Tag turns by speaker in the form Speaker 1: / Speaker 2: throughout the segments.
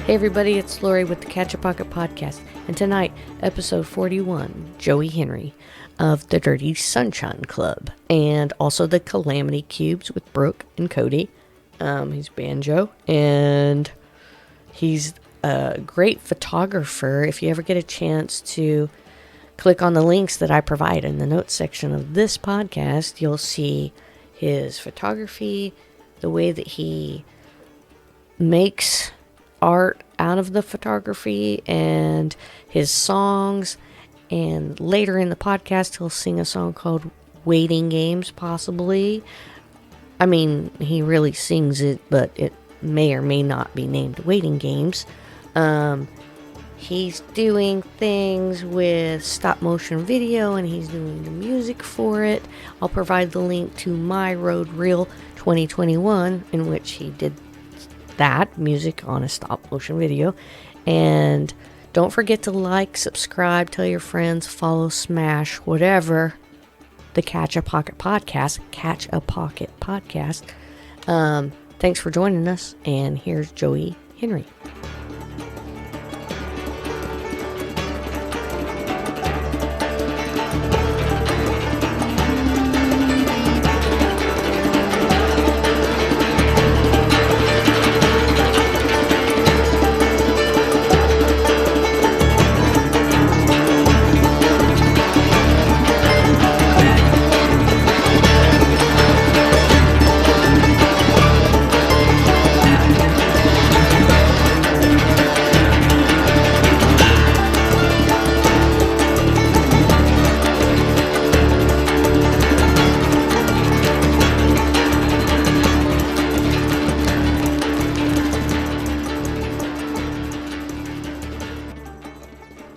Speaker 1: Hey everybody, it's Lori with the Catchapocket podcast, and tonight, episode 41, Joey Henry of the Dirty Sunshine Club, and also the Calamity Cubes with Brooke and Cody. He's banjo, and he's a great photographer. If you ever get a chance to click on the links that I provide in the notes section of this podcast, you'll see his photography, the way that he makes art out of the photography, and his songs. And later in the podcast, he'll sing a song called Waiting Games, possibly. I mean, he really sings it, but it may or may not be named Waiting Games. He's doing things with stop motion video, and he's doing the music for it. I'll provide the link to My Road Reel 2021, in which he did that music on a stop motion video. And don't forget to like, subscribe, tell your friends, follow, smash, whatever, the Catchapocket podcast. Thanks for joining us, and here's Joey Henry.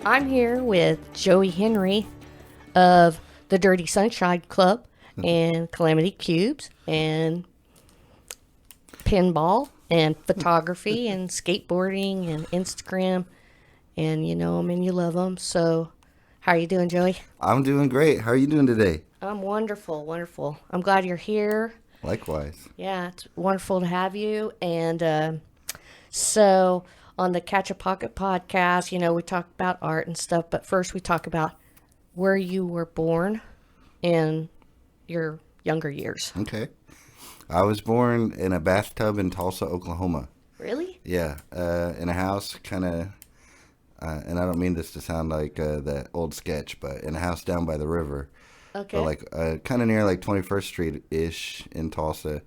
Speaker 1: I'm here with Joey Henry of the Dirty Sunshine Club and Calamity Cubes and pinball and photography and skateboarding and Instagram, and you know them and you love them. So how are you doing, Joey?
Speaker 2: I'm doing great. How are you doing today?
Speaker 1: I'm wonderful. I'm glad you're here.
Speaker 2: Likewise.
Speaker 1: Yeah, it's wonderful to have you. And so on the Catchapocket podcast, you know, we talk about art and stuff, but first we talk about where you were born in your younger years.
Speaker 2: Okay. I was born in a bathtub in Tulsa, Oklahoma.
Speaker 1: Really?
Speaker 2: Yeah, in a house kind of, and I don't mean this to sound like that old sketch, but in a house down by the river.
Speaker 1: Okay.
Speaker 2: But like kind of near like 21st Street-ish in Tulsa.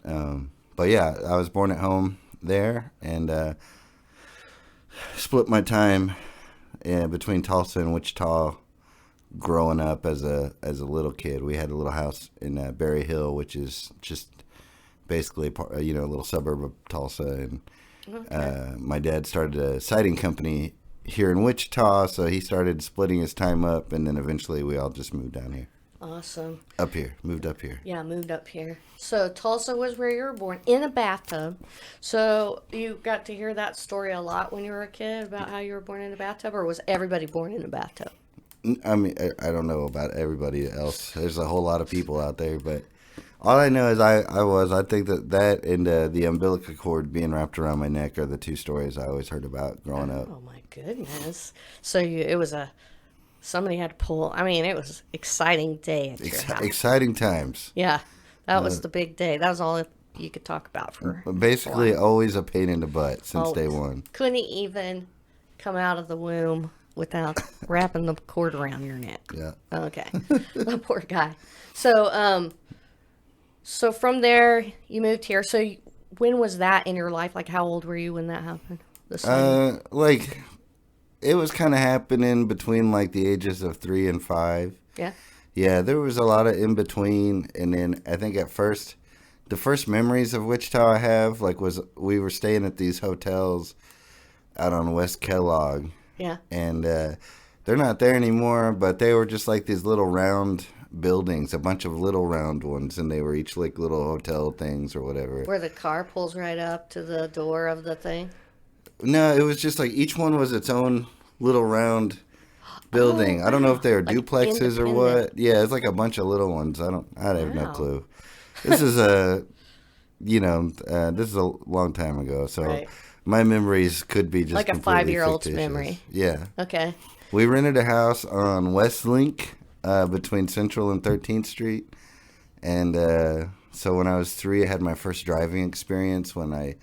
Speaker 2: But yeah, I was born at home there, and split my time between Tulsa and Wichita growing up as a little kid. We had a little house in Berry Hill, which is just basically a little suburb of Tulsa. And
Speaker 1: Okay.
Speaker 2: My dad started a siding company here in Wichita, so he started splitting his time up, and then eventually we all just moved down here.
Speaker 1: Awesome.
Speaker 2: Moved up here.
Speaker 1: Yeah, moved up here. So Tulsa was where you were born, in a bathtub. So you got to hear that story a lot when you were a kid about how you were born in a bathtub, or was everybody born in a bathtub?
Speaker 2: I mean, I don't know about everybody else. There's a whole lot of people out there, but all I know is I think that and the umbilical cord being wrapped around my neck are the two stories I always heard about growing up.
Speaker 1: Oh my goodness. So somebody had to pull, I mean, it was exciting day at your house.
Speaker 2: Exciting times.
Speaker 1: Yeah, that was the big day. That was all you could talk about for
Speaker 2: Basically, always a pain in the butt since day one.
Speaker 1: Couldn't even come out of the womb without wrapping the cord around your neck.
Speaker 2: Yeah.
Speaker 1: Okay. The poor guy. So from there, you moved here. So when was that in your life? Like, how old were you when that happened?
Speaker 2: It was kind of happening between like the ages of 3 and 5.
Speaker 1: Yeah.
Speaker 2: Yeah, there was a lot of in between, and then I think at first, the first memories of Wichita I have was we were staying at these hotels out on West Kellogg.
Speaker 1: Yeah.
Speaker 2: And they're not there anymore, but they were just like these little round buildings, a bunch of little round ones, and they were each like little hotel things or whatever.
Speaker 1: Where the car pulls right up to the door of the thing?
Speaker 2: No, it was just like each one was its own little round building. I don't know if they were
Speaker 1: like
Speaker 2: duplexes or what. Yeah, it's like a bunch of little ones. I have no
Speaker 1: Wow.
Speaker 2: clue. This is this is a long time ago. So
Speaker 1: Right.
Speaker 2: My memories could be just
Speaker 1: like a
Speaker 2: completely
Speaker 1: 5-year-old's
Speaker 2: fictitious.
Speaker 1: memory.
Speaker 2: Yeah.
Speaker 1: Okay.
Speaker 2: We rented a house on Westlink between Central and 13th Street. And so when I was 3, I had my first driving experience when I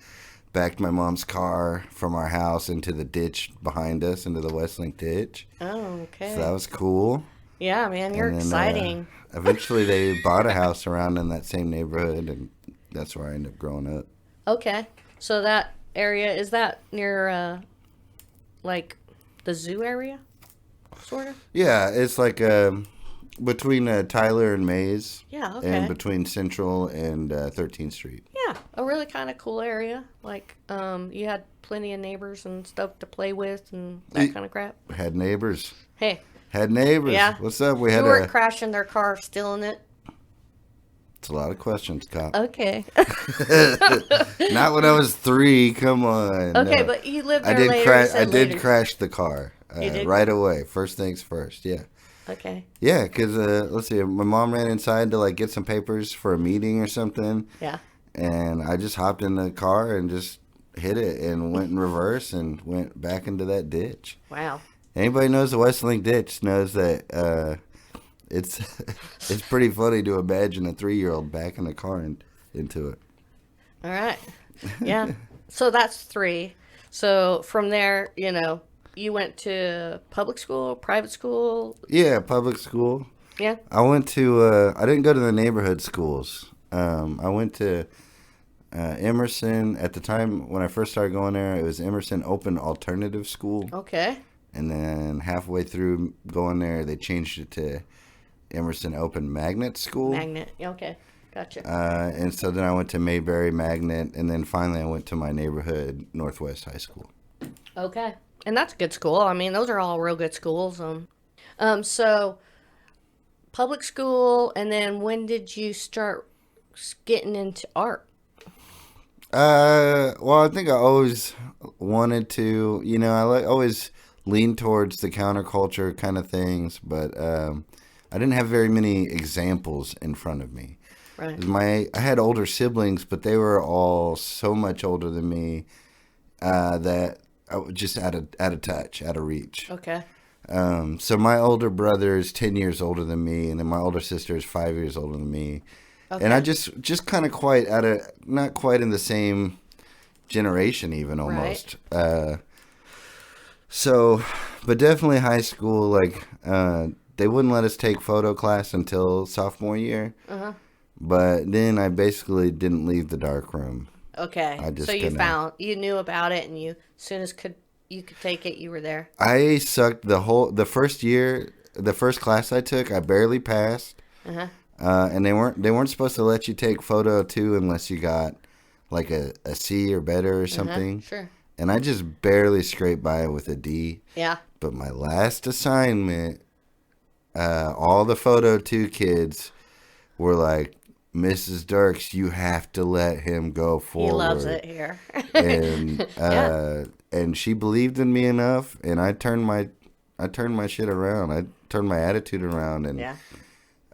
Speaker 2: backed my mom's car from our house into the ditch behind us, into the Westlink ditch.
Speaker 1: Oh, okay.
Speaker 2: So that was cool.
Speaker 1: Yeah, man, you're
Speaker 2: And then,
Speaker 1: exciting.
Speaker 2: Eventually, they bought a house around in that same neighborhood, and that's where I ended up growing up.
Speaker 1: Okay. So that area, is that near, like, the zoo area? Sort of?
Speaker 2: Yeah, it's like between Tyler and Mays.
Speaker 1: Yeah, okay.
Speaker 2: And between Central and 13th Street.
Speaker 1: Yeah, a really kind of cool area. Like, you had plenty of neighbors and stuff to play with and that kind of crap.
Speaker 2: Had neighbors.
Speaker 1: Hey.
Speaker 2: Had neighbors.
Speaker 1: Yeah.
Speaker 2: What's up?
Speaker 1: You weren't crashing their car, stealing it?
Speaker 2: It's a lot of questions, cop.
Speaker 1: Okay.
Speaker 2: Not when I was 3. Come on.
Speaker 1: Okay,
Speaker 2: No.
Speaker 1: but you lived there later.
Speaker 2: I did crash the car right away. First things first. Yeah.
Speaker 1: Okay.
Speaker 2: Yeah, because let's see, my mom ran inside to like get some papers for a meeting or something.
Speaker 1: Yeah.
Speaker 2: And I just hopped in the car and just hit it and went in reverse and went back into that ditch.
Speaker 1: Wow.
Speaker 2: Anybody knows the Westlink ditch knows that it's it's pretty funny to imagine a 3-year-old backing a car into it.
Speaker 1: All right. Yeah. So that's 3. So from there, you went to public school, private school?
Speaker 2: Yeah, public school.
Speaker 1: Yeah.
Speaker 2: I went to, I didn't go to the neighborhood schools. I went to Emerson. At the time when I first started going there, it was Emerson Open Alternative School.
Speaker 1: Okay.
Speaker 2: And then halfway through going there, they changed it to Emerson Open Magnet School.
Speaker 1: Magnet. Okay. Gotcha.
Speaker 2: And so then I went to Mayberry Magnet, and then finally I went to my neighborhood Northwest High School.
Speaker 1: Okay. And that's a good school. I mean, those are all real good schools. So public school, and then when did you start getting into art?
Speaker 2: Well, I think I always wanted to, always lean towards the counterculture kind of things, but I didn't have very many examples in front of me.
Speaker 1: Right.
Speaker 2: I had older siblings, but they were all so much older than me that I was just out of touch, out of reach.
Speaker 1: Okay.
Speaker 2: So my older brother is 10 years older than me, and then my older sister is 5 years older than me. Okay. And I just kind of not quite in the same generation even almost. Right. So, but definitely high school, like, they wouldn't let us take photo class until sophomore year. Uh-huh. But then I basically didn't leave the dark room.
Speaker 1: Okay. So you knew about it, and as soon as you could take it, you were there.
Speaker 2: I sucked the first year, the first class I took, I barely passed. Uh-huh. And they weren't supposed to let you take photo 2 unless you got like a C or better or something.
Speaker 1: Uh-huh. Sure.
Speaker 2: And I just barely scraped by with a D.
Speaker 1: Yeah.
Speaker 2: But my last assignment, all the photo 2 kids were like, Mrs. Dirks, you have to let him go forward.
Speaker 1: He loves it here.
Speaker 2: And and she believed in me enough, and I turned my shit around. I turned my attitude around, and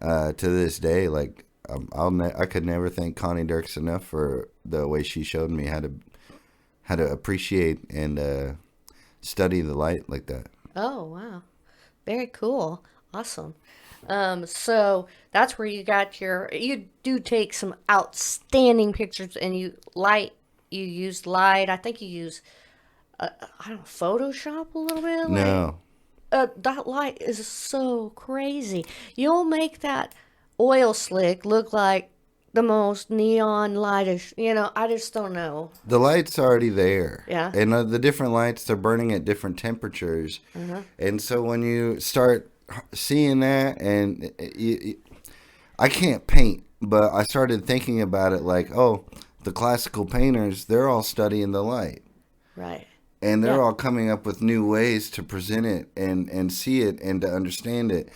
Speaker 2: to this day, like I could never thank Connie Dirks enough for the way she showed me how to appreciate and study the light like that.
Speaker 1: Oh wow, very cool, awesome. So that's where you do take some outstanding pictures, and you use light. I think you use, Photoshop a little bit.
Speaker 2: No.
Speaker 1: That light is so crazy. You'll make that oil slick look like the most neon lightish. I just don't know.
Speaker 2: The light's already there.
Speaker 1: Yeah.
Speaker 2: And the different lights, they're burning at different temperatures. Mm-hmm. And so when you start seeing that, and I can't paint, but I started thinking about it like, oh, the classical painters, they're all studying the light.
Speaker 1: Right.
Speaker 2: And they're all coming up with new ways to present it and see it and to understand it.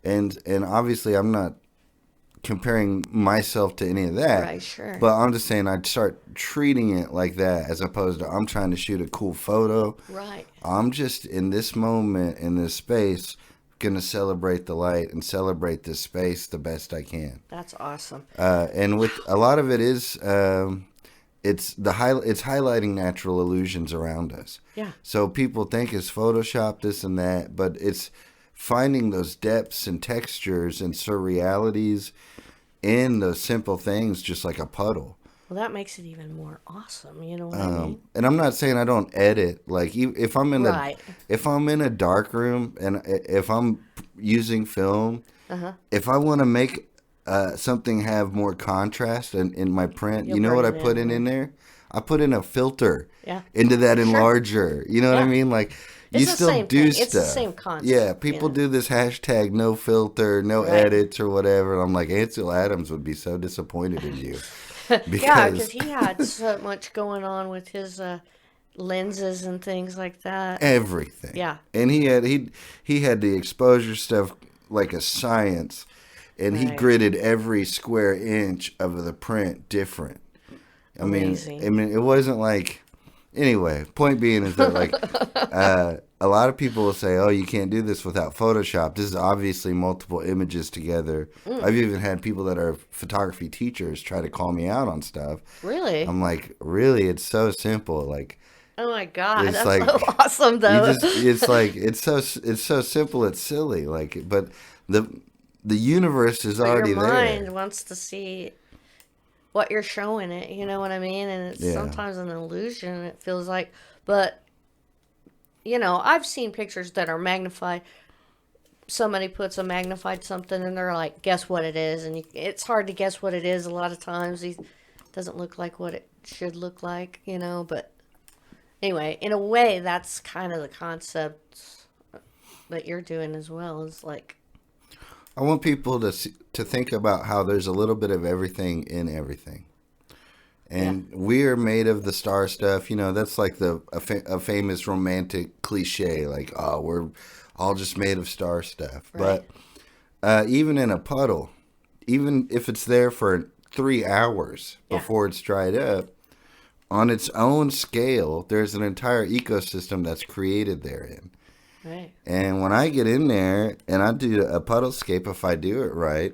Speaker 2: And obviously I'm not comparing myself to any of that.
Speaker 1: Right, sure.
Speaker 2: But I'm just saying I'd start treating it like that as opposed to I'm trying to shoot a cool photo.
Speaker 1: Right.
Speaker 2: I'm just in this moment, in this space, going to celebrate the light and celebrate this space the best I can.
Speaker 1: That's awesome.
Speaker 2: And with a lot of it is it's highlighting natural illusions around us.
Speaker 1: Yeah.
Speaker 2: So people think it's Photoshop, this and that, but it's finding those depths and textures and surrealities in those simple things, just like a puddle.
Speaker 1: Well, that makes it even more awesome. You know what I mean?
Speaker 2: And I'm not saying I don't edit. Like if I'm in
Speaker 1: Right.
Speaker 2: if I'm in a dark room and if I'm using film, if I want to make something have more contrast in my print,
Speaker 1: You'll
Speaker 2: you know what I
Speaker 1: bring it
Speaker 2: put
Speaker 1: in,
Speaker 2: in there? I put in a filter
Speaker 1: Yeah.
Speaker 2: into that
Speaker 1: Sure.
Speaker 2: enlarger. You know what I
Speaker 1: Yeah.
Speaker 2: mean? Like
Speaker 1: It's
Speaker 2: you
Speaker 1: the
Speaker 2: still
Speaker 1: same
Speaker 2: do
Speaker 1: thing.
Speaker 2: stuff.
Speaker 1: It's the same concept,
Speaker 2: Yeah, people
Speaker 1: you know?
Speaker 2: do this hashtag no filter, no
Speaker 1: Right.
Speaker 2: edits or whatever. And I'm like, Ansel Adams would be so disappointed in you.
Speaker 1: Yeah,
Speaker 2: Because
Speaker 1: because he had so much going on with his lenses and things like that.
Speaker 2: everything.
Speaker 1: Yeah.
Speaker 2: And he had the exposure stuff like a science, and he
Speaker 1: Right.
Speaker 2: gridded every square inch of the print different.
Speaker 1: Amazing.
Speaker 2: I mean, it wasn't like. Anyway, point being is that like a lot of people will say, "Oh, you can't do this without Photoshop." This is obviously multiple images together. I've even had people that are photography teachers try to call me out on stuff.
Speaker 1: Really?
Speaker 2: I'm like, really? It's so simple. Like,
Speaker 1: Oh my God,
Speaker 2: it's
Speaker 1: that's
Speaker 2: like
Speaker 1: so awesome, though.
Speaker 2: it's like it's so simple. It's silly. Like, but the universe is
Speaker 1: But
Speaker 2: already
Speaker 1: your mind
Speaker 2: there.
Speaker 1: wants to see what you're showing it. You know what I mean? And it's
Speaker 2: Yeah.
Speaker 1: sometimes an illusion. It feels like, but you know, I've seen pictures that are magnified. Somebody puts a magnified something, and they're like, "Guess what it is?" And it's hard to guess what it is a lot of times. It doesn't look like what it should look like, you know. But anyway, in a way, that's kind of the concept that you're doing as well. Is like,
Speaker 2: I want people to think about how there's a little bit of everything in everything. And we are made of the star stuff. You know, that's like a famous romantic cliche, like, oh, we're all just made of star stuff.
Speaker 1: Right.
Speaker 2: But even in a puddle, even if it's there for 3 hours
Speaker 1: Yeah.
Speaker 2: before it's dried up, on its own scale, there's an entire ecosystem that's created therein.
Speaker 1: right,
Speaker 2: And when I get in there and I do a puddle scape, if I do it right,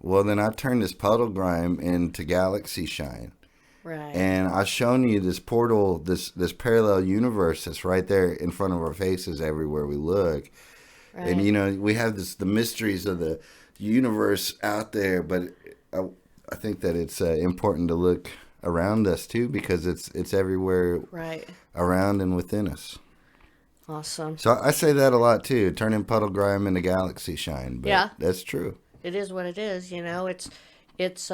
Speaker 2: well, then I turn this puddle grime into galaxy shine.
Speaker 1: right,
Speaker 2: And I've shown you this portal, this parallel universe that's right there in front of our faces everywhere we look.
Speaker 1: right.
Speaker 2: And, you know, we have the mysteries of the universe out there, but I think that it's important to look around us, too, because it's everywhere
Speaker 1: Right.
Speaker 2: around and within us.
Speaker 1: Awesome.
Speaker 2: So I say that a lot, too, turning puddle grime into galaxy shine. But
Speaker 1: Yeah.
Speaker 2: that's true.
Speaker 1: It is what it is, you know. It's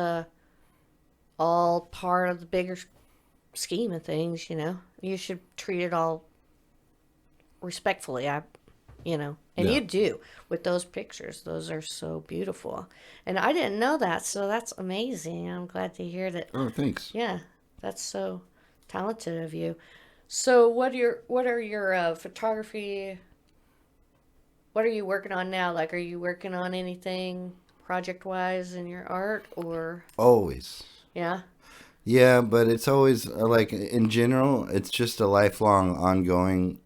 Speaker 1: all part of the bigger scheme of things, you know. You should treat it all respectfully, you know. And
Speaker 2: Yeah.
Speaker 1: you do with those pictures. Those are so beautiful. And I didn't know that, so that's amazing. I'm glad to hear that.
Speaker 2: Oh, thanks.
Speaker 1: Yeah, that's so talented of you. So what are your photography, what are you working on now? Like, are you working on anything project-wise in your art, or
Speaker 2: Always.
Speaker 1: yeah?
Speaker 2: Yeah, but it's always like in general, it's just a lifelong, ongoing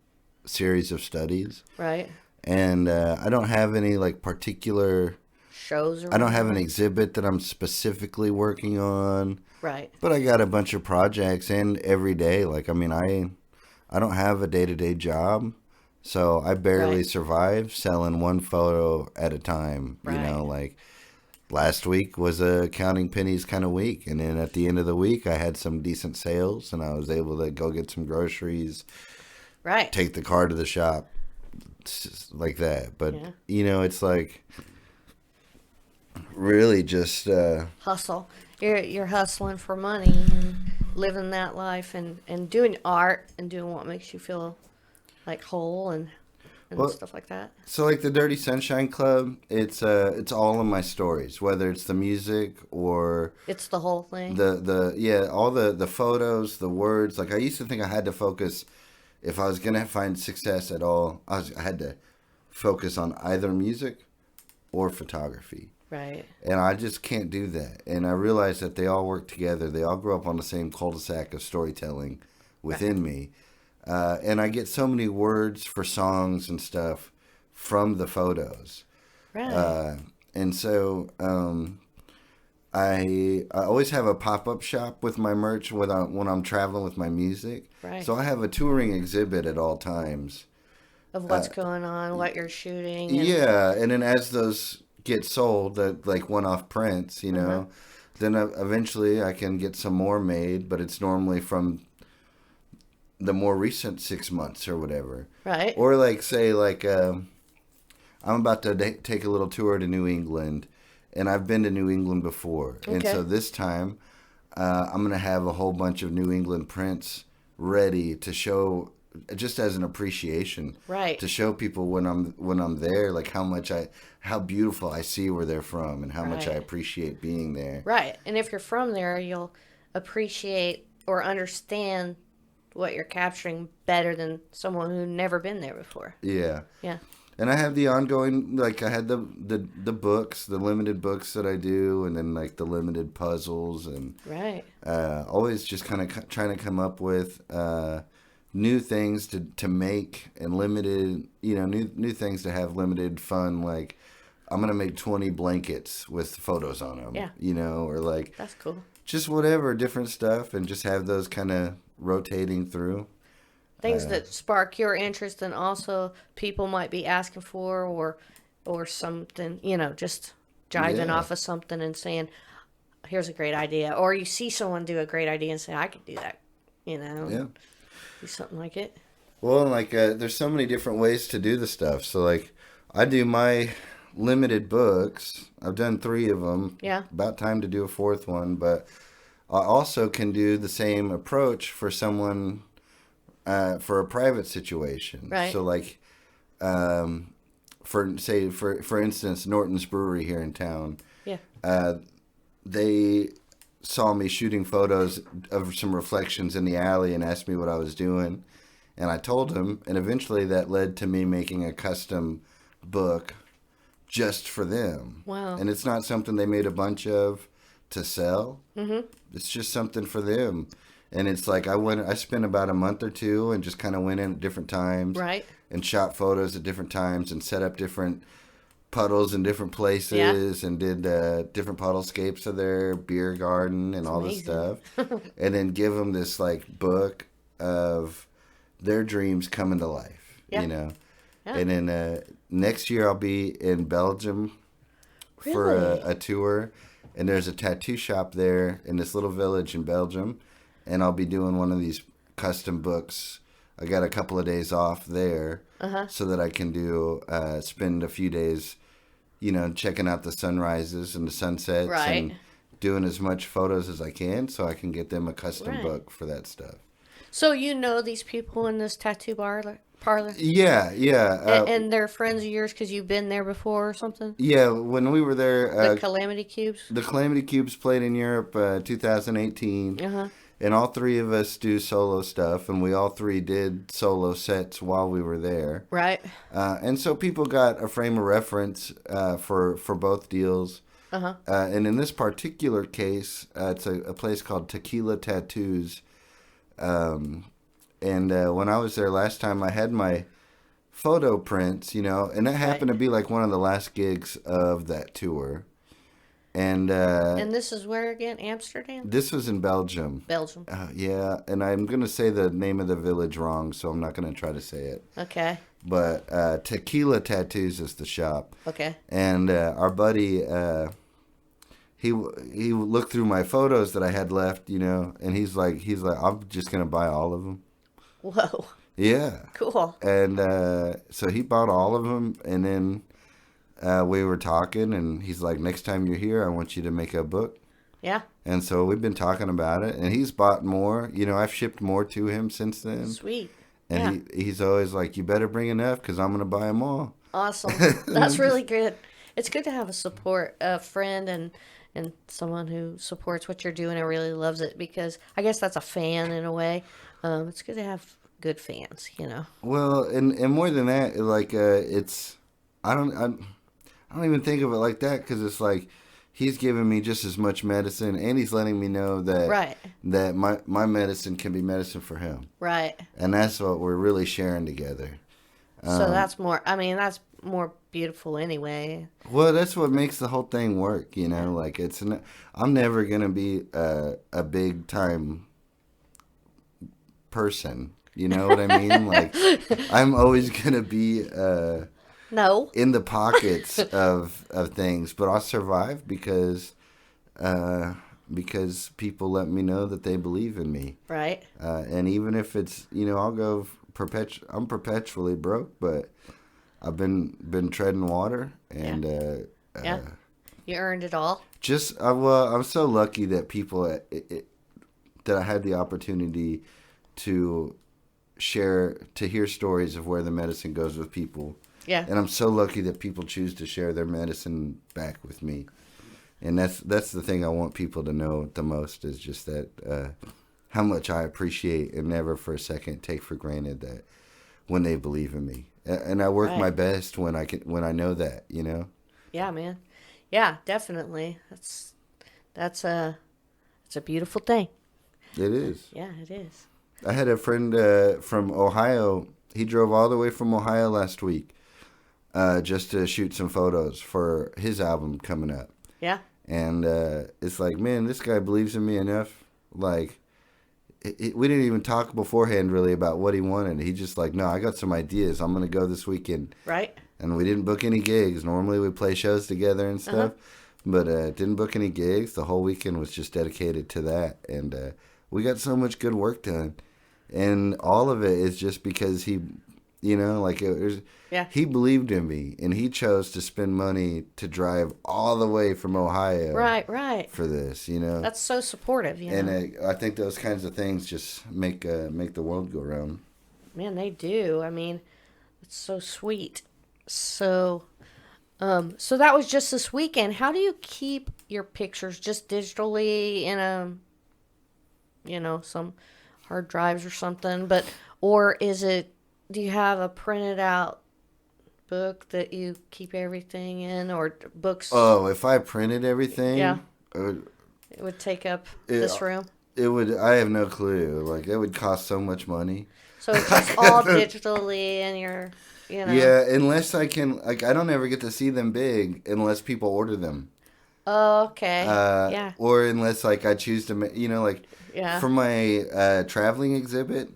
Speaker 2: series of studies.
Speaker 1: Right?
Speaker 2: And I don't have any like particular.
Speaker 1: Shows or
Speaker 2: I don't have an
Speaker 1: whatever?
Speaker 2: exhibit that I'm specifically working on,
Speaker 1: Right.
Speaker 2: but I got a bunch of projects and every day. Like I mean, I don't have a day-to-day job, so I barely
Speaker 1: Right.
Speaker 2: survive selling one photo at a time. You know,
Speaker 1: Right.
Speaker 2: like last week was a counting pennies kind of week, and then at the end of the week, I had some decent sales, and I was able to go get some groceries,
Speaker 1: Right.
Speaker 2: take the car to the shop, like that. But
Speaker 1: Yeah.
Speaker 2: you know, it's like really just
Speaker 1: Hustle. You're hustling for money and living that life and doing art and doing what makes you feel like whole and
Speaker 2: Well,
Speaker 1: stuff like that.
Speaker 2: so like the Dirty Sunshine Club. It's all of my stories, whether it's the music or
Speaker 1: It's the whole thing.
Speaker 2: the all the photos, the words. Like I used to think I had to focus if I was gonna find success at all. I had to focus on either music or photography.
Speaker 1: Right.
Speaker 2: And I just can't do that. And I realized that they all work together. They all grow up on the same cul-de-sac of storytelling within me. And I get so many words for songs and stuff from the photos.
Speaker 1: Right.
Speaker 2: And so I always have a pop-up shop with my merch when I'm traveling with my music.
Speaker 1: Right.
Speaker 2: So I have a touring exhibit at all times.
Speaker 1: Of what's going on, what you're shooting. And,
Speaker 2: Yeah, and then as those get sold, like one-off prints, then eventually I can get some more made, but it's normally from the more recent 6 months or whatever.
Speaker 1: right.
Speaker 2: Or like say I'm about to take a little tour to New England, and I've been to New England before, and
Speaker 1: Okay.
Speaker 2: so this time I'm gonna have a whole bunch of New England prints ready to show, just as an appreciation,
Speaker 1: Right.
Speaker 2: to show people when I'm there, like how beautiful I see where they're from, and how much I
Speaker 1: Right.
Speaker 2: appreciate being there.
Speaker 1: Right. And if you're from there, you'll appreciate or understand what you're capturing better than someone who's never been there before.
Speaker 2: Yeah.
Speaker 1: Yeah.
Speaker 2: And I have the ongoing, like I had the books, the limited books that I do, and then like the limited puzzles, and
Speaker 1: Right.
Speaker 2: always just kind of trying to come up with new things to make, and limited, new things to have limited fun. Like I'm gonna make 20 blankets with photos on them,
Speaker 1: Yeah.
Speaker 2: or like
Speaker 1: That's cool.
Speaker 2: just whatever, different stuff, and just have those kind of rotating through.
Speaker 1: Things that spark your interest and also people might be asking for or something, just jiving
Speaker 2: Yeah.
Speaker 1: off of something and saying, here's a great idea. Or you see someone do a great idea and say, I could do that,
Speaker 2: Yeah.
Speaker 1: do something like it.
Speaker 2: Well, like there's so many different ways to do the stuff. So like I do my limited books. I've done 3 of them.
Speaker 1: Yeah.
Speaker 2: About time to do a 4th one, but I also can do the same approach for someone for a private situation.
Speaker 1: Right.
Speaker 2: So like for instance, Norton's Brewery here in town.
Speaker 1: Yeah.
Speaker 2: They saw me shooting photos of some reflections in the alley and asked me what I was doing. And I told them, and eventually that led to me making a custom book just for them.
Speaker 1: Wow.
Speaker 2: And it's not something they made a bunch of to sell.
Speaker 1: Mm-hmm.
Speaker 2: It's just something for them. And it's like I spent about a month or 2 and just kind of went in at different times.
Speaker 1: Right.
Speaker 2: And shot photos at different times and set up different puddles in different places, and did different puddlescapes of their beer garden and all this
Speaker 1: amazing.
Speaker 2: stuff. And then give them this like book of their dreams coming to life,
Speaker 1: Yeah.
Speaker 2: Yeah.
Speaker 1: And
Speaker 2: then next year I'll be in Belgium for
Speaker 1: Really?
Speaker 2: a tour, and there's a tattoo shop there in this little village in Belgium, and I'll be doing one of these custom books. I got a couple of days off there, so that I can spend a few days, checking out the sunrises and the sunsets,
Speaker 1: Right.
Speaker 2: and doing as much photos as I can, so I can get them a custom
Speaker 1: Right.
Speaker 2: book for that stuff.
Speaker 1: So these people in this tattoo parlor?
Speaker 2: Yeah, yeah,
Speaker 1: And they're friends of yours because you've been there before or something?
Speaker 2: yeah. When we were there,
Speaker 1: The Calamity Cubes?
Speaker 2: the Calamity Cubes played in Europe, 2018.
Speaker 1: Uh-huh.
Speaker 2: And all 3 of us do solo stuff, and we all 3 did solo sets while we were there.
Speaker 1: Right.
Speaker 2: And so people got a frame of reference for both deals.
Speaker 1: Uh-huh.
Speaker 2: And in this particular case, it's a place called Tequila Tattoos. And when I was there last time, I had my photo prints, and that happened to be like one of the last gigs of that tour. And
Speaker 1: this is where again? Amsterdam?
Speaker 2: this was in Belgium.
Speaker 1: Belgium.
Speaker 2: Yeah, and I'm going to say the name of the village wrong, so I'm not going to try to say it.
Speaker 1: Okay.
Speaker 2: But Tequila Tattoos is the shop.
Speaker 1: Okay.
Speaker 2: And our buddy, he looked through my photos that I had left, and he's like, I'm just going to buy all of them.
Speaker 1: Whoa.
Speaker 2: Yeah.
Speaker 1: Cool.
Speaker 2: And so he bought all of them, and then we were talking, and he's like, next time you're here, I want you to make a book.
Speaker 1: Yeah.
Speaker 2: And so we've been talking about it, and he's bought more. I've shipped more to him since then.
Speaker 1: Sweet.
Speaker 2: And he's always like, you better bring enough because I'm going to buy them all.
Speaker 1: Awesome. That's really good. It's good to have a friend and someone who supports what you're doing and really loves it, because I guess that's a fan in a way. It's good to have good fans,
Speaker 2: Well, and more than that, like I don't even think of it like that, because it's like he's giving me just as much medicine, and he's letting me know that
Speaker 1: Right.
Speaker 2: that my medicine can be medicine for him.
Speaker 1: Right.
Speaker 2: And that's what we're really sharing together.
Speaker 1: So that's more. I mean, that's more beautiful anyway.
Speaker 2: Well, that's what makes the whole thing work, Like I'm never gonna be a big time person. You know what I mean? Like I'm always gonna be
Speaker 1: No.
Speaker 2: in the pockets of things, but I'll survive because people let me know that they believe in me.
Speaker 1: Right.
Speaker 2: And even if it's I'll go I'm perpetually broke, but I've been treading water, and
Speaker 1: Yeah. You earned it all.
Speaker 2: well, I'm so lucky that people that I had the opportunity to hear stories of where the medicine goes with people.
Speaker 1: Yeah.
Speaker 2: And I'm so lucky that people choose to share their medicine back with me. And that's the thing I want people to know the most, is just that how much I appreciate and never for a second take for granted that when they believe in me. And I work my best when I know that,
Speaker 1: Yeah, man. Yeah, definitely. That's a beautiful thing.
Speaker 2: It is.
Speaker 1: Yeah, it is.
Speaker 2: I had a friend from Ohio. He drove all the way from Ohio last week just to shoot some photos for his album coming up.
Speaker 1: Yeah.
Speaker 2: And it's like, man, this guy believes in me enough. Like, we didn't even talk beforehand really about what he wanted. He just like, no, I got some ideas. I'm going to go this weekend.
Speaker 1: Right.
Speaker 2: And we didn't book any gigs. Normally we play shows together and stuff. But didn't book any gigs. The whole weekend was just dedicated to that. And we got so much good work done. And all of it is just because he, he believed in me. And he chose to spend money to drive all the way from Ohio.
Speaker 1: Right.
Speaker 2: For this,
Speaker 1: That's so supportive,
Speaker 2: And I think those kinds of things just make the world go round.
Speaker 1: Man, they do. I mean, it's so sweet. So that was just this weekend. How do you keep your pictures? Just digitally in some hard drives or something? Or is it, do you have a printed out book that you keep everything in, or books?
Speaker 2: Oh, if I printed everything?
Speaker 1: Yeah. It would take up this room?
Speaker 2: It would. I have no clue. Like, it would cost so much money.
Speaker 1: So it's just all digitally in your...
Speaker 2: Yeah, unless I can, I don't ever get to see them big unless people order them.
Speaker 1: Oh, okay. Yeah.
Speaker 2: Or unless, I choose to, for my traveling exhibit,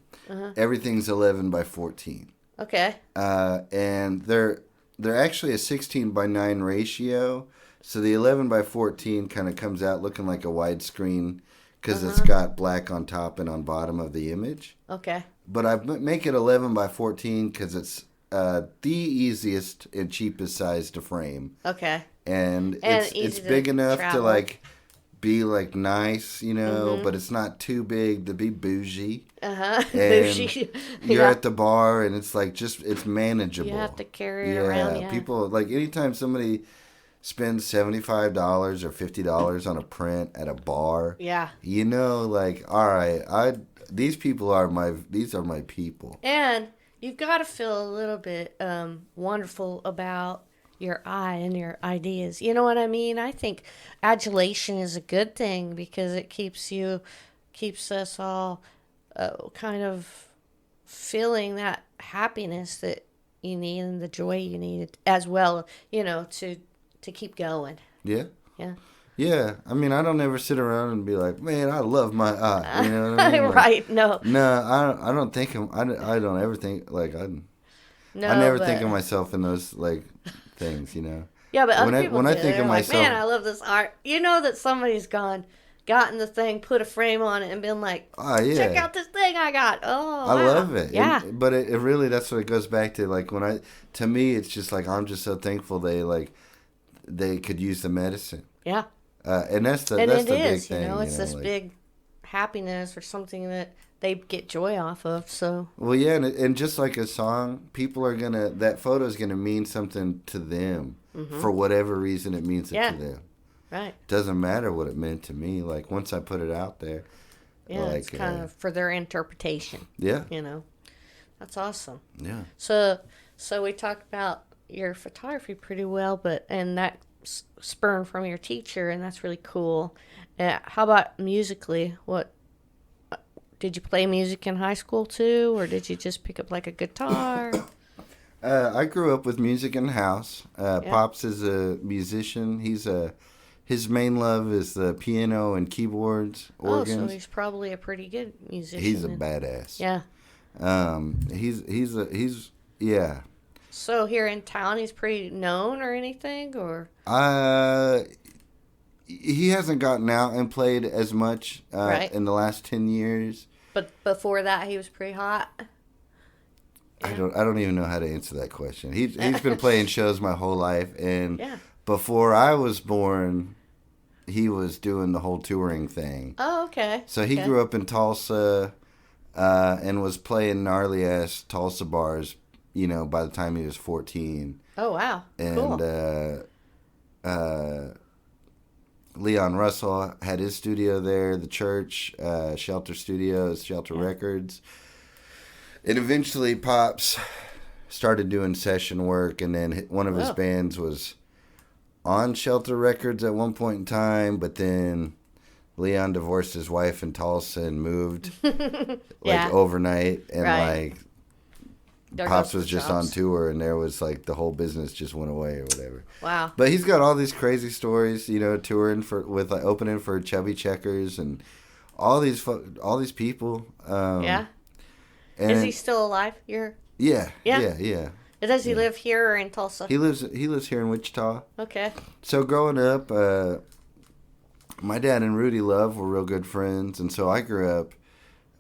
Speaker 2: everything's 11 by 14.
Speaker 1: Okay.
Speaker 2: And they're actually a 16 by 9 ratio, so the 11 by 14 kind of comes out looking like a widescreen because it's got black on top and on bottom of the image.
Speaker 1: Okay.
Speaker 2: But I make it 11 by 14 because it's the easiest and cheapest size to frame.
Speaker 1: Okay.
Speaker 2: And it's big enough
Speaker 1: travel.
Speaker 2: to be nice, but it's not too big to be bougie.
Speaker 1: Bougie.
Speaker 2: You're at the bar and it's it's manageable.
Speaker 1: You have to carry it around. Yeah.
Speaker 2: People anytime somebody spends $75 or $50 on a print at a bar.
Speaker 1: Yeah.
Speaker 2: All right, these are my people.
Speaker 1: And you've got to feel a little bit wonderful about your eye and your ideas. You know what I mean? I think adulation is a good thing because it keeps us all kind of feeling that happiness that you need and the joy you need as well, to keep going.
Speaker 2: Yeah.
Speaker 1: Yeah.
Speaker 2: Yeah, I mean, I don't ever sit around and be like, man, I love my eye. You know what I mean?
Speaker 1: Right? No.
Speaker 2: No, I don't think I don't ever think I never think of myself in those things.
Speaker 1: Yeah, but other people
Speaker 2: when
Speaker 1: do.
Speaker 2: I think
Speaker 1: They're
Speaker 2: of
Speaker 1: like,
Speaker 2: myself,
Speaker 1: man, I love this art. You know that somebody's gotten the thing, put a frame on it, and been like,
Speaker 2: oh yeah,
Speaker 1: check out this thing I got. Oh,
Speaker 2: I
Speaker 1: wow.
Speaker 2: love it.
Speaker 1: Yeah,
Speaker 2: but it really, that's what it goes back to. To me, it's just I'm just so thankful they could use the medicine.
Speaker 1: Yeah.
Speaker 2: And that's the
Speaker 1: big
Speaker 2: thing.
Speaker 1: It's this big happiness or something that they get joy off of. So.
Speaker 2: Well, yeah, and just like a song, people are that photo is gonna mean something to them for whatever reason it means it to them.
Speaker 1: Right.
Speaker 2: Doesn't matter what it meant to me. Once I put it out there.
Speaker 1: Yeah, it's kind of for their interpretation.
Speaker 2: Yeah.
Speaker 1: That's awesome.
Speaker 2: Yeah.
Speaker 1: So we talked about your photography pretty well, and that spurn from your teacher, and that's really cool. How about musically? What did you play music in high school too, or did you just pick up a guitar?
Speaker 2: I grew up with music in the house.
Speaker 1: Yeah.
Speaker 2: Pops is a musician. His main love is the piano and keyboards,
Speaker 1: Oh, so
Speaker 2: organs.
Speaker 1: he's probably a pretty good musician.
Speaker 2: He's a
Speaker 1: then.
Speaker 2: badass.
Speaker 1: Yeah.
Speaker 2: He's yeah.
Speaker 1: So here in town, he's pretty known or anything, or
Speaker 2: He hasn't gotten out and played as much
Speaker 1: Right.
Speaker 2: in the last 10 years.
Speaker 1: but before that he was pretty hot.
Speaker 2: I don't even know how to answer that question. He's been playing shows my whole life, and
Speaker 1: Yeah.
Speaker 2: before I was born, he was doing the whole touring thing.
Speaker 1: Oh, okay.
Speaker 2: So he
Speaker 1: Okay.
Speaker 2: grew up in Tulsa and was playing gnarly ass Tulsa bars, by the time he was 14.
Speaker 1: Oh, wow.
Speaker 2: And
Speaker 1: Cool.
Speaker 2: Leon Russell had his studio there, the church, Shelter Studios, Shelter Records. And eventually Pops started doing session work, and then one of his
Speaker 1: Wow.
Speaker 2: bands was on Shelter Records at one point in time, but then Leon divorced his wife in Tulsa and moved
Speaker 1: Yeah.
Speaker 2: overnight, and
Speaker 1: Right. There
Speaker 2: Pops
Speaker 1: goes
Speaker 2: was
Speaker 1: the
Speaker 2: just on
Speaker 1: jobs.
Speaker 2: tour, and there was the whole business just went away or whatever.
Speaker 1: Wow.
Speaker 2: But he's got all these crazy stories, touring with opening for Chubby Checkers and all these people.
Speaker 1: Yeah.
Speaker 2: And
Speaker 1: Is he still alive?
Speaker 2: Yeah.
Speaker 1: Yeah?
Speaker 2: Yeah.
Speaker 1: Does he live here or in Tulsa?
Speaker 2: He lives here in Wichita.
Speaker 1: Okay.
Speaker 2: So growing up, my dad and Rudy Love were real good friends, and so I grew up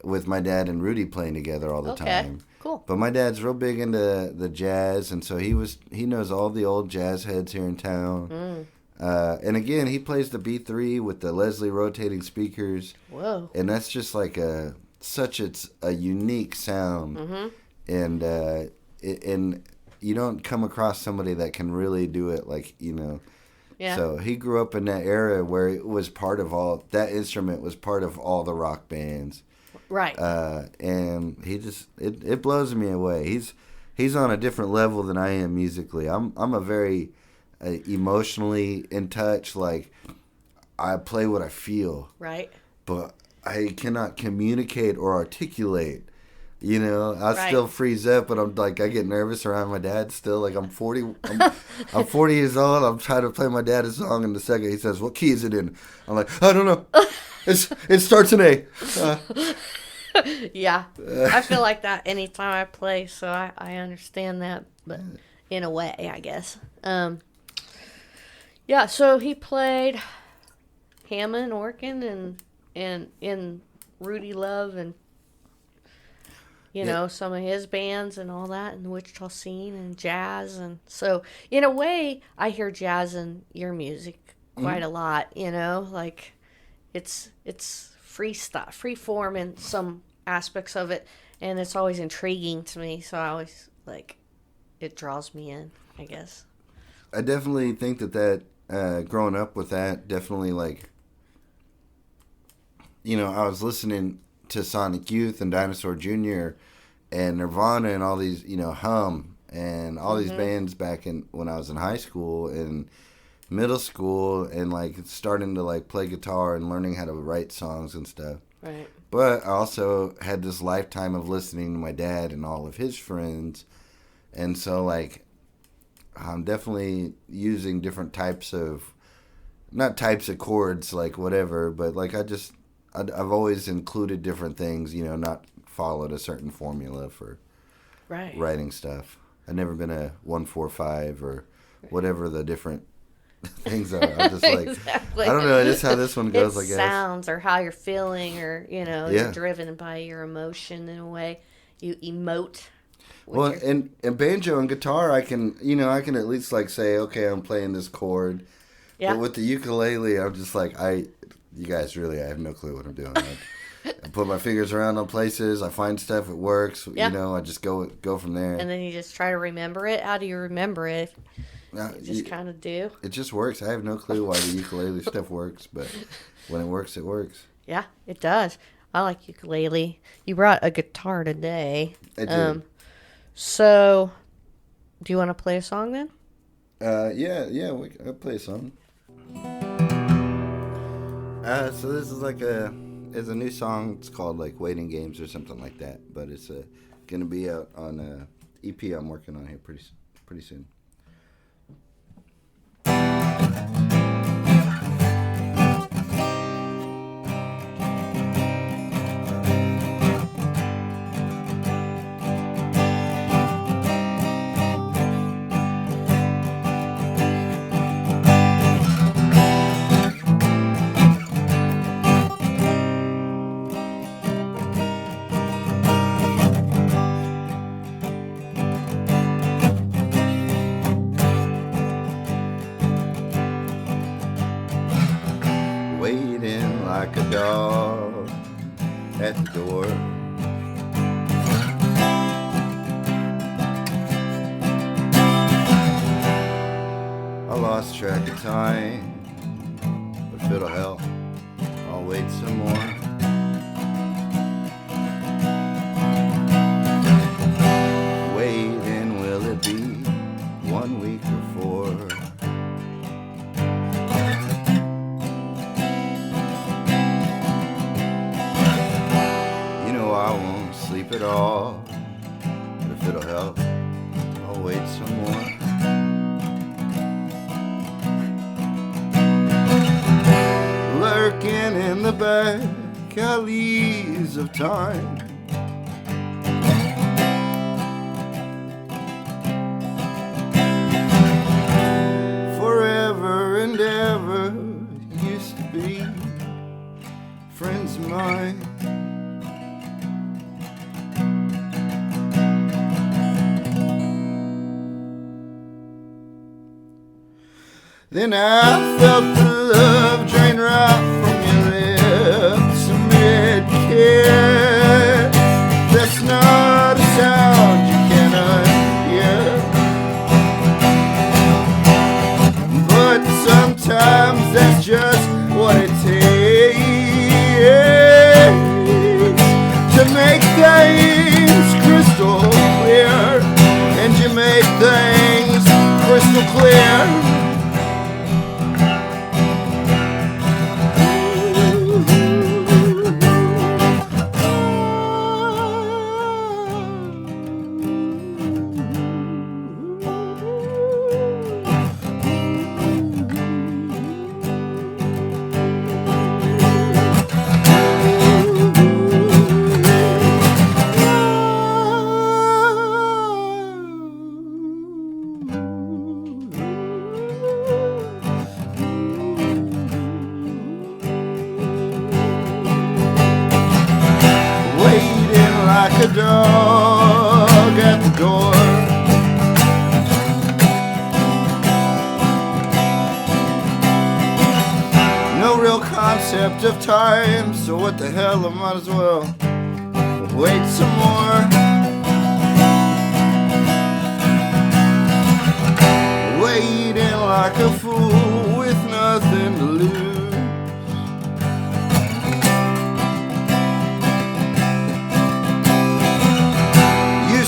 Speaker 2: with my dad and Rudy playing together all the
Speaker 1: Okay.
Speaker 2: time.
Speaker 1: Cool.
Speaker 2: But my dad's real big into the jazz, and so he knows all the old jazz heads here in town. And again, he plays the B3 with the Leslie rotating speakers,
Speaker 1: Whoa.
Speaker 2: and that's just it's a unique sound.
Speaker 1: Mm-hmm.
Speaker 2: And and you don't come across somebody that can really do it
Speaker 1: Yeah.
Speaker 2: So he grew up in that era where it was that instrument was part of all the rock bands.
Speaker 1: Right.
Speaker 2: And he just it blows me away. He's on a different level than I am musically. I'm a very emotionally in touch. I play what I feel,
Speaker 1: Right.
Speaker 2: but I cannot communicate or articulate. I
Speaker 1: Right.
Speaker 2: still freeze up, but I'm I get nervous around my dad still. I'm 40. I'm 40 years old. I'm trying to play my dad a song, and the second he says, "What key is it in?" I'm like, "I don't know. It starts in A."
Speaker 1: Yeah. I feel like that anytime I play, so I understand that, but in a way, I guess. Yeah, so he played Hammond organ and in Rudy Love and some of his bands and all that in the Wichita scene and jazz, and so in a way I hear jazz in your music quite a lot, it's free stuff, free form in some aspects of it, and it's always intriguing to me, so I always it draws me in, I guess.
Speaker 2: I definitely think that growing up with that, definitely I was listening to Sonic Youth and Dinosaur Jr. and Nirvana and all these, Hum and all these bands back when I was in high school and middle school, and starting to play guitar and learning how to write songs and stuff.
Speaker 1: Right.
Speaker 2: But I also had this lifetime of listening to my dad and all of his friends, and so I'm definitely using different types of, not types of chords, whatever, but I've always included different things, not followed a certain formula for
Speaker 1: Right.
Speaker 2: writing stuff. I've never been a 1-4-5 or whatever the different things are. I'm just
Speaker 1: Exactly.
Speaker 2: I don't know, just how this one goes,
Speaker 1: it
Speaker 2: I guess.
Speaker 1: sounds or how you're feeling, or
Speaker 2: Yeah.
Speaker 1: you're driven by your emotion in a way. You emote. with
Speaker 2: Well,
Speaker 1: your-
Speaker 2: and banjo and guitar, I can at least say, okay, I'm playing this chord.
Speaker 1: yeah.
Speaker 2: But with the ukulele, I'm just you guys really, I have no clue what I'm doing. I put my fingers around on places. I find stuff. It works.
Speaker 1: Yeah.
Speaker 2: I just go from there.
Speaker 1: And then you just try to remember it. How do you remember it?
Speaker 2: Now,
Speaker 1: You just kind of do.
Speaker 2: it just works. I have no clue why the ukulele stuff works, but when it works, it works.
Speaker 1: Yeah, it does. I like ukulele. You brought a guitar today.
Speaker 2: I did.
Speaker 1: So, do you want to play a song then?
Speaker 2: Yeah, I'll play a song. So this is it's a new song. It's called Waiting Games or something like that. But it's gonna be out on EP I'm working on here pretty soon. Waiting like a dog at the door. I lost track of time, but if it'll help, I'll wait some more. Waiting, will it be 1 week or 4? I won't sleep at all, but if it'll help, I'll wait some more. Lurking in the back alleys of time, forever and ever used to be friends of mine. Then I felt the love drain right from your lips amid-kiss. That's not a sound you cannot hear, but sometimes that's just what it takes to make things crystal clear. And you make things crystal clear. A dog at the door. No real concept of time, so what the hell, I might as well wait some more. Waiting like a fool with nothing to lose.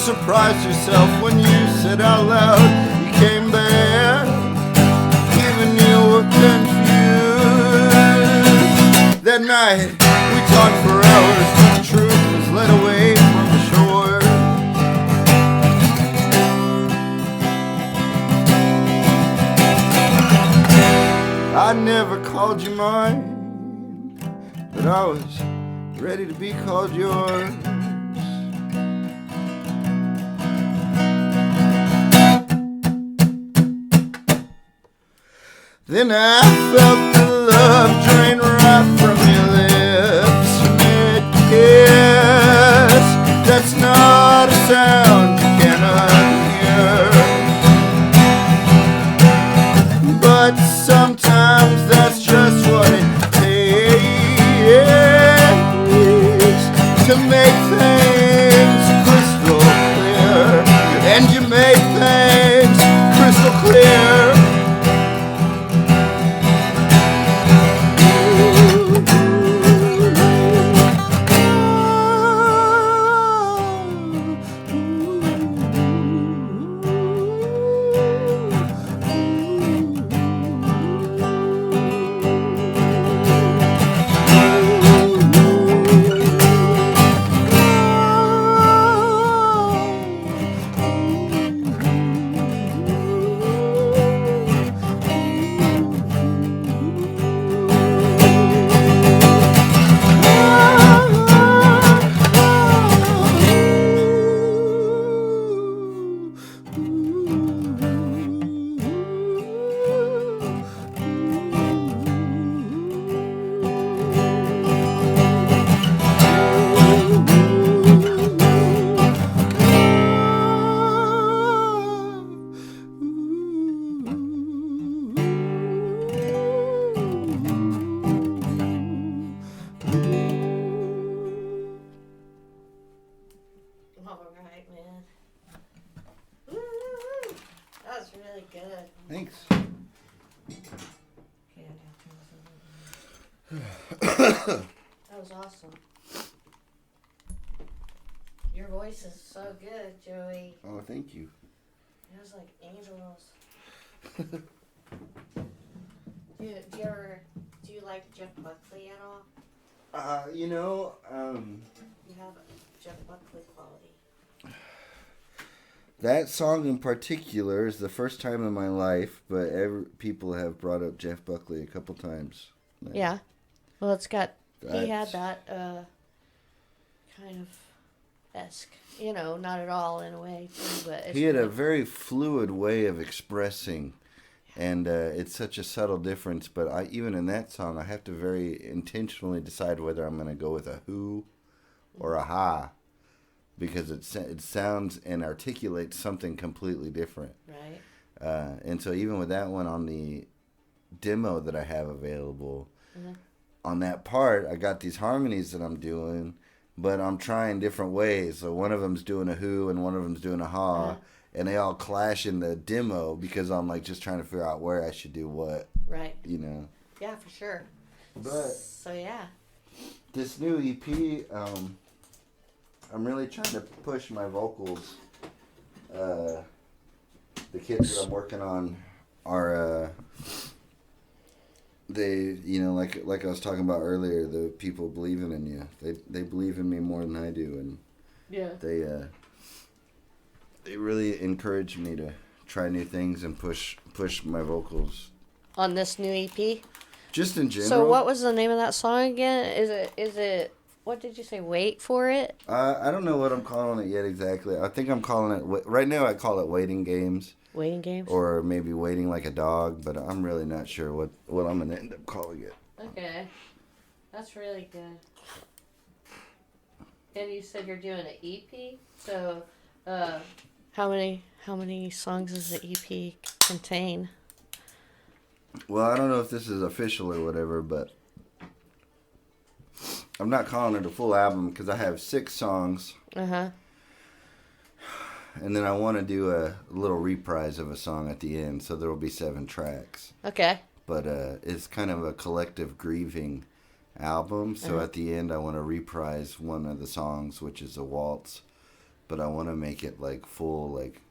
Speaker 2: Surprised yourself when you said out loud you came back, even you were confused. That night we talked for hours, but the truth was led away from the shore. I never called you mine, but I was ready to be called yours. Then I felt the love drain right from your lips mid-kiss. That's not a sound you cannot hear, but sometimes that's just what it takes to make things crystal clear. And you make things crystal clear. Thanks.
Speaker 1: Okay, that was awesome. Your voice is so good, Joey.
Speaker 2: Oh, thank you.
Speaker 1: It was like angels. Do you like Jeff Buckley at all?
Speaker 2: You know,
Speaker 1: You have Jeff Buckley quality.
Speaker 2: that song in particular is the first time in my life, but people have brought up Jeff Buckley a couple times.
Speaker 1: Yeah. Well, it's got, he had
Speaker 2: That's-
Speaker 1: that, kind of esque, not at all in a way, too, but it's
Speaker 2: He had a
Speaker 1: good.
Speaker 2: very fluid way of expressing, and it's such a subtle difference. But even in that song, I have to very intentionally decide whether I'm going to go with a who or a ha, because it sounds and articulates something completely different.
Speaker 1: Right.
Speaker 2: And so even with that one on the demo that I have available, on that part, I got these harmonies that I'm doing, but I'm trying different ways. So one of them's doing a who and one of them's doing a ha, and they all clash in the demo because I'm like just trying to figure out where I should do what.
Speaker 1: Right. Yeah, for sure.
Speaker 2: But
Speaker 1: So, yeah.
Speaker 2: this new EP, I'm really trying to push my vocals. The kids that I'm working on are they, like I was talking about earlier, the people believing in you. They believe in me more than I do, and
Speaker 1: Yeah.
Speaker 2: they really encourage me to try new things and push my vocals.
Speaker 1: On this new EP?
Speaker 2: Just in general.
Speaker 1: So what was the name of that song again? Is it what did you say? Wait for it?
Speaker 2: I don't know what I'm calling it yet exactly. I think I'm calling it right now. I call it Waiting Games.
Speaker 1: Waiting Games?
Speaker 2: Or maybe Waiting Like a Dog, but I'm really not sure what I'm going to end up calling it.
Speaker 1: Okay. That's really good. And you said you're doing an EP? So, how many songs does the EP contain?
Speaker 2: Well, I don't know if this is official or whatever, but I'm not calling it a full album because I have 6 songs.
Speaker 1: Uh-huh.
Speaker 2: And then I want to do a little reprise of a song at the end, so there will be 7 tracks.
Speaker 1: Okay.
Speaker 2: But it's kind of a collective grieving album, so at the end I want to reprise one of the songs, which is a waltz. But I want to make it like full, like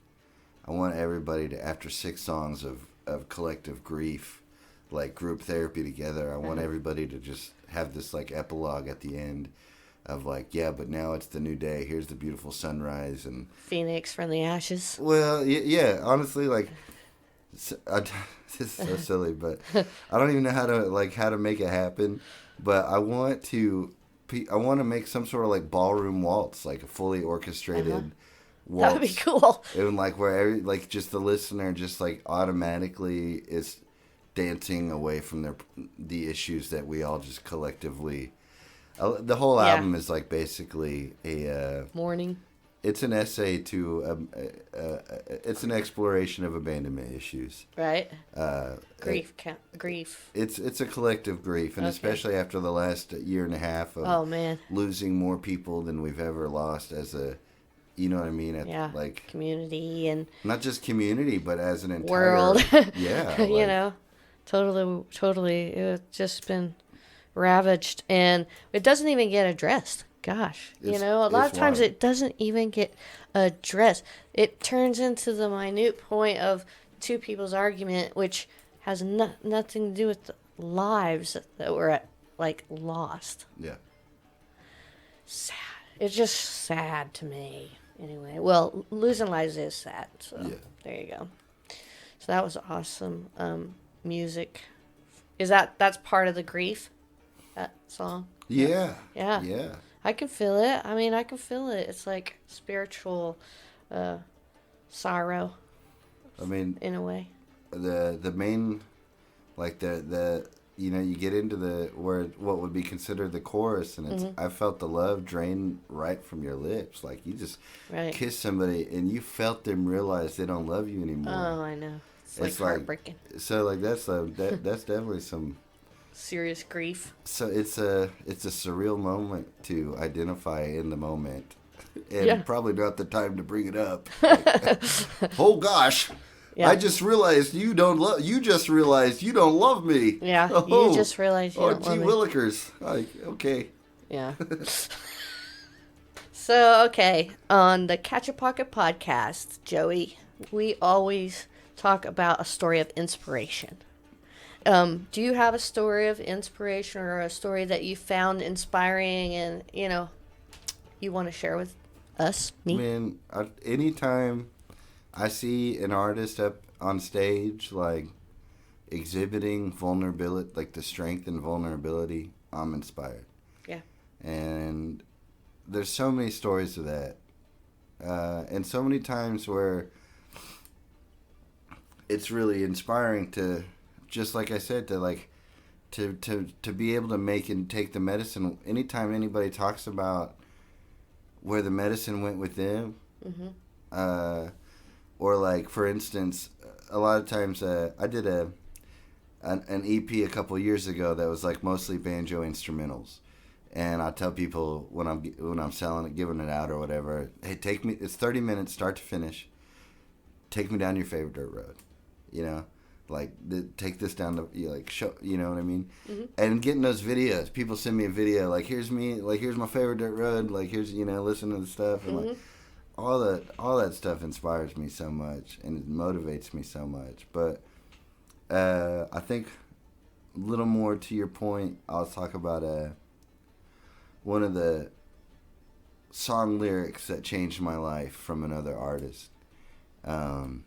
Speaker 2: I want everybody to, after 6 songs of collective grief, like group therapy together, I want everybody to just have this like epilogue at the end of like, yeah, but now it's the new day. Here's the beautiful sunrise and
Speaker 1: Phoenix from the ashes.
Speaker 2: well, yeah. Honestly, like, this is so silly, but I don't even know how to make it happen. But I want to make some sort of like ballroom waltz, like a fully orchestrated waltz.
Speaker 1: That would be cool.
Speaker 2: And like where just the listener just like automatically is dancing away from the issues that we all just collectively. The whole album is like basically a
Speaker 1: Mourning.
Speaker 2: It's an essay to it's an exploration of abandonment issues.
Speaker 1: Right. Grief. Grief.
Speaker 2: It's a collective grief, and especially after the last year and a half of losing more people than we've ever lost as a, you know what I mean? Like
Speaker 1: community and
Speaker 2: not just community, but as an entire
Speaker 1: world.
Speaker 2: Yeah.
Speaker 1: Totally. It's just been ravaged, and it doesn't even get addressed. Gosh, a lot of times it doesn't even get addressed. It turns into the minute point of two people's argument, which has nothing to do with the lives that were lost.
Speaker 2: Yeah.
Speaker 1: Sad. It's just sad to me. Anyway, well, losing lives is sad. So there you go. So that was awesome. Music. That's part of the grief? That song?
Speaker 2: Yeah.
Speaker 1: Yeah.
Speaker 2: Yeah.
Speaker 1: I can feel it. I mean, I can feel it. It's like spiritual sorrow.
Speaker 2: I mean,
Speaker 1: in a way.
Speaker 2: The main, like the you get into what would be considered the chorus, and it's I felt the love drain right from your lips. Like you just kiss somebody and you felt them realize they don't love you anymore.
Speaker 1: Oh, I know. It's heartbreaking.
Speaker 2: So like that's definitely some
Speaker 1: serious grief.
Speaker 2: So it's a surreal moment to identify in the moment, and probably not the time to bring it up. Like, oh gosh,
Speaker 1: Yeah.
Speaker 2: I just realized you don't love. You just realized you don't love me.
Speaker 1: Yeah.
Speaker 2: Oh,
Speaker 1: You just realized you don't
Speaker 2: gee
Speaker 1: love me.
Speaker 2: willikers. Like, okay.
Speaker 1: Yeah. So, okay, on the Catchapocket podcast, Joey, we always talk about a story of inspiration. Do you have a story of inspiration or a story that you found inspiring and, you want to share with us, me?
Speaker 2: Man, anytime I see an artist up on stage, like, exhibiting vulnerability, like the strength and vulnerability, I'm inspired.
Speaker 1: Yeah.
Speaker 2: And there's so many stories of that. And so many times where it's really inspiring to, just like I said, to be able to make and take the medicine. Anytime anybody talks about where the medicine went with them, or like, for instance, a lot of times I did an EP a couple years ago that was like mostly banjo instrumentals. And I tell people when I'm selling it, giving it out or whatever, hey, take me. It's 30 minutes, start to finish. Take me down your favorite dirt road, like take this down the show. You know what I mean? Mm-hmm. And getting those videos, people send me a video like, here's me, like here's my favorite dirt road, like here's listen to the stuff, and like all that stuff inspires me so much and it motivates me so much. But I think a little more to your point, I'll talk about one of the song lyrics that changed my life from another artist. A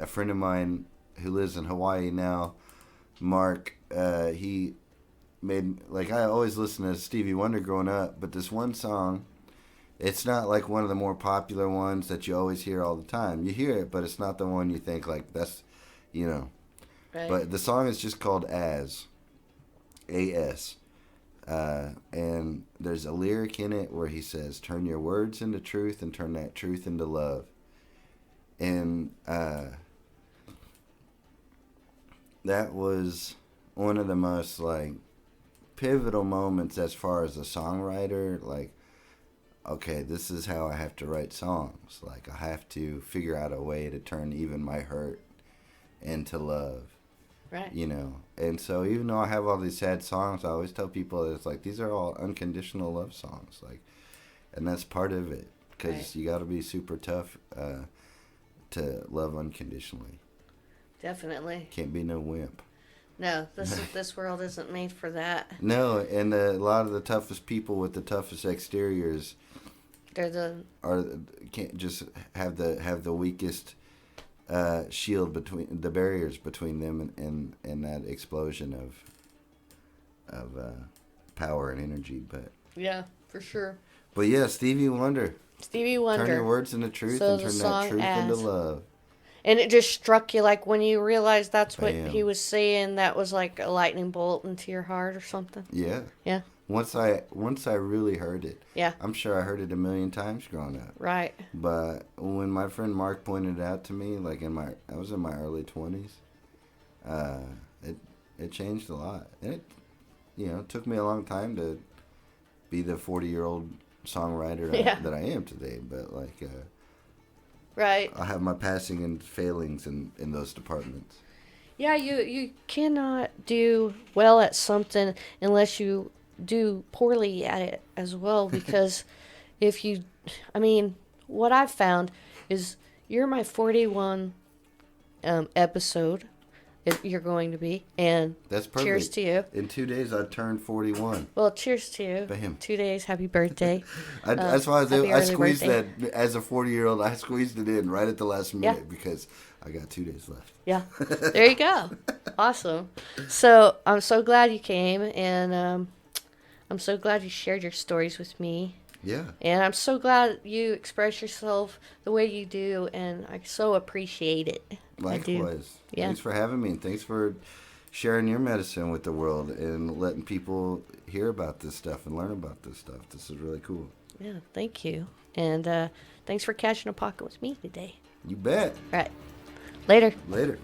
Speaker 2: friend of mine who lives in Hawaii now, Mark, he made, like, I always listened to Stevie Wonder growing up, but this one song, it's not like one of the more popular ones that you always hear all the time. You hear it, but it's not the one you think, like, that's, Right. But the song is just called As. A-S. And there's a lyric in it where he says, turn your words into truth and turn that truth into love. And that was one of the most, like, pivotal moments as far as a songwriter. Like, okay, this is how I have to write songs. Like, I have to figure out a way to turn even my hurt into love.
Speaker 1: Right.
Speaker 2: And so even though I have all these sad songs, I always tell people that it's like, these are all unconditional love songs. Like, and that's part of it. Because you got to be super tough to love unconditionally.
Speaker 1: Definitely.
Speaker 2: Can't be no wimp.
Speaker 1: No, this world isn't made for that.
Speaker 2: No, and a lot of the toughest people with the toughest exteriors can't just have the weakest shield between the barriers between them and that explosion of power and energy. But
Speaker 1: yeah, for sure.
Speaker 2: But yeah, Stevie Wonder. Turn your words into truth and turn that truth into love.
Speaker 1: And it just struck you, like, when you realized that's what he was saying, that was like a lightning bolt into your heart or something.
Speaker 2: Yeah.
Speaker 1: Yeah.
Speaker 2: Once I really heard it.
Speaker 1: Yeah.
Speaker 2: I'm sure I heard it a million times growing up.
Speaker 1: Right.
Speaker 2: But when my friend Mark pointed it out to me, like I was in my early 20s, it changed a lot. And it took me a long time to be the 40-year-old songwriter that I am today. But like,
Speaker 1: right.
Speaker 2: I have my passing and failings in those departments.
Speaker 1: Yeah, you cannot do well at something unless you do poorly at it as well, because what I've found is you're my 41 episode, if you're going to be, and
Speaker 2: that's perfect.
Speaker 1: Cheers to you.
Speaker 2: In 2 days I turned 41.
Speaker 1: Well, cheers to you.
Speaker 2: Bam.
Speaker 1: 2 days, happy birthday.
Speaker 2: That's why I squeezed
Speaker 1: birthday.
Speaker 2: that as a 40-year-old. I squeezed it in right at the last minute because I got 2 days left.
Speaker 1: Yeah, there you go. Awesome. So I'm so glad you came, and I'm so glad you shared your stories with me.
Speaker 2: Yeah.
Speaker 1: And I'm so glad you express yourself the way you do, and I so appreciate it.
Speaker 2: Likewise.
Speaker 1: Yeah.
Speaker 2: Thanks for having me, and thanks for sharing your medicine with the world and letting people hear about this stuff and learn about this stuff. This is really cool.
Speaker 1: Yeah, thank you. And thanks for catching a pocket with me today.
Speaker 2: You bet.
Speaker 1: All right. Later.
Speaker 2: Later.